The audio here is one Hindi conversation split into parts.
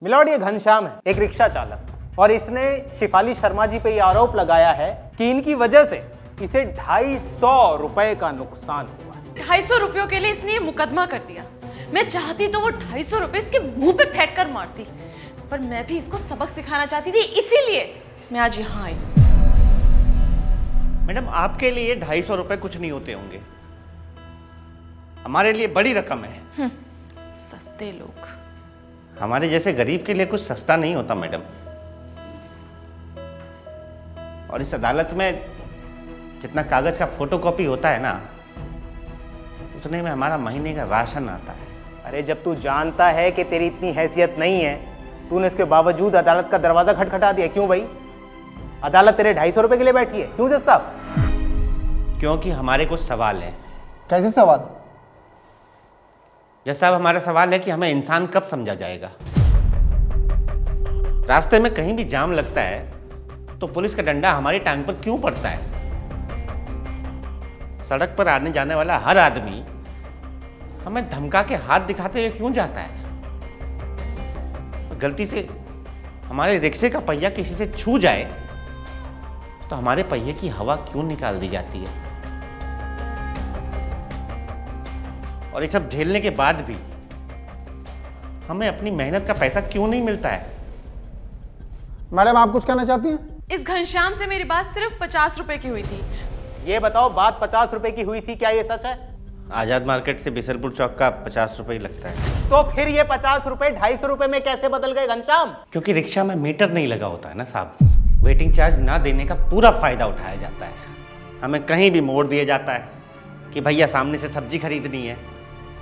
मिलॉर्ड, ये घनश्याम है, एक रिक्शा चालक, और इसने शिफाली शर्मा जी पे ये आरोप लगाया है कि इनकी वजह से इसे 250 रुपए का नुकसान हुआ। 250 रुपयों के लिए इसने ये मुकदमा कर दिया। मैं चाहती तो वो 250 रुपए इसके मुंह पे फेंक कर मारती, पर मैं भी इसको सबक सिखाना चाहती थी, इसीलिए मैं आज यहाँ आई। मैडम, आपके लिए 250 रुपए कुछ नहीं होते होंगे, हमारे लिए बड़ी रकम है। सस्ते लोग। हमारे जैसे गरीब के लिए कुछ सस्ता नहीं होता मैडम। और इस अदालत में जितना कागज का फोटोकॉपी होता है ना, उतने में हमारा महीने का राशन आता है। अरे जब तू जानता है कि तेरी इतनी हैसियत नहीं है, तूने इसके बावजूद अदालत का दरवाजा खटखटा दिया। क्यों भाई? अदालत तेरे 250 रुपए के लिए बैठी है। क्यों जज साहब? क्योंकि हमारे कुछ सवाल हैं। कैसे सवाल? जज साहब, हमारा सवाल है कि हमें इंसान कब समझा जाएगा। रास्ते में कहीं भी जाम लगता है तो पुलिस का डंडा हमारी टांग पर क्यों पड़ता है? सड़क पर आने जाने वाला हर आदमी हमें धमका के हाथ दिखाते हुए क्यों जाता है? गलती से हमारे रिक्शे का पहिया किसी से छू जाए तो हमारे पहिए की हवा क्यों निकाल दी जाती है? और ये सब झेलने के बाद भी हमें अपनी मेहनत का पैसा क्यों नहीं मिलता है? मैडम, आप कुछ कहना चाहती हैं? इस घनश्याम से मेरी बात सिर्फ 50 रुपए की हुई थी। ये बताओ, बात 50 रुपए की हुई थी, क्या ये सच है? आजाद मार्केट से बिसरपुर चौक का 50 रुपए ही लगता है। तो फिर ये 50 रुपए 250 रुपए में कैसे बदल गए घनश्याम? क्योंकि रिक्शा में मीटर नहीं लगा होता है ना साहब। वेटिंग चार्ज ना देने का पूरा फायदा उठाया जाता है। हमें कहीं भी मोड़ दिया जाता है कि भैया सामने से सब्जी खरीदनी है,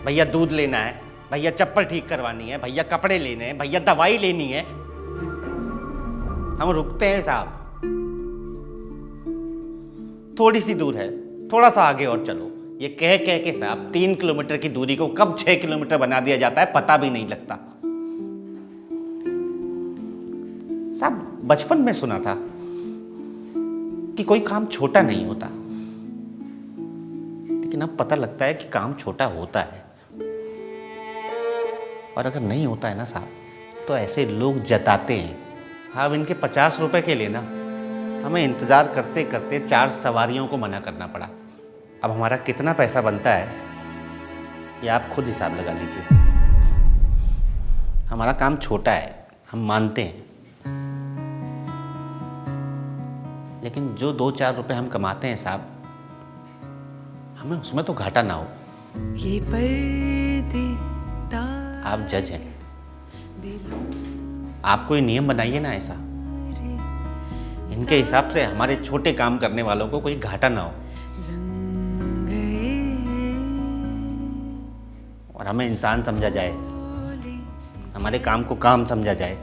भैया दूध लेना है, भैया चप्पल ठीक करवानी है, भैया कपड़े लेने हैं, भैया दवाई लेनी है। हम रुकते हैं साहब, थोड़ी सी दूर है, थोड़ा सा आगे और चलो। ये कह कह के साहब 3 किलोमीटर की दूरी को कब 6 किलोमीटर बना दिया जाता है, पता भी नहीं लगता। साहब, बचपन में सुना था कि कोई काम छोटा नहीं होता, लेकिन अब पता लगता है कि काम छोटा होता है। और अगर नहीं होता है ना साहब, तो ऐसे लोग जताते हैं। साहब, इनके 50 रुपए के लिए ना हमें इंतज़ार करते करते 4 सवारियों को मना करना पड़ा। अब हमारा कितना पैसा बनता है ये आप खुद हिसाब लगा लीजिए। हमारा काम छोटा है, हम मानते हैं, लेकिन जो 2-4 रुपए हम कमाते हैं साहब, हमें उसमें तो घाटा ना हो। ये पर्दे आप जज हैं, आप कोई नियम बनाइए ना ऐसा, इनके हिसाब से हमारे छोटे काम करने वालों को कोई घाटा ना हो और हमें इंसान समझा जाए, हमारे काम को काम समझा जाए।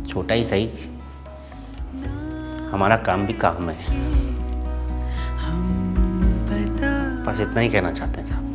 छोटा ही सही, हमारा काम भी काम है। बस इतना ही कहना चाहते हैं साहब।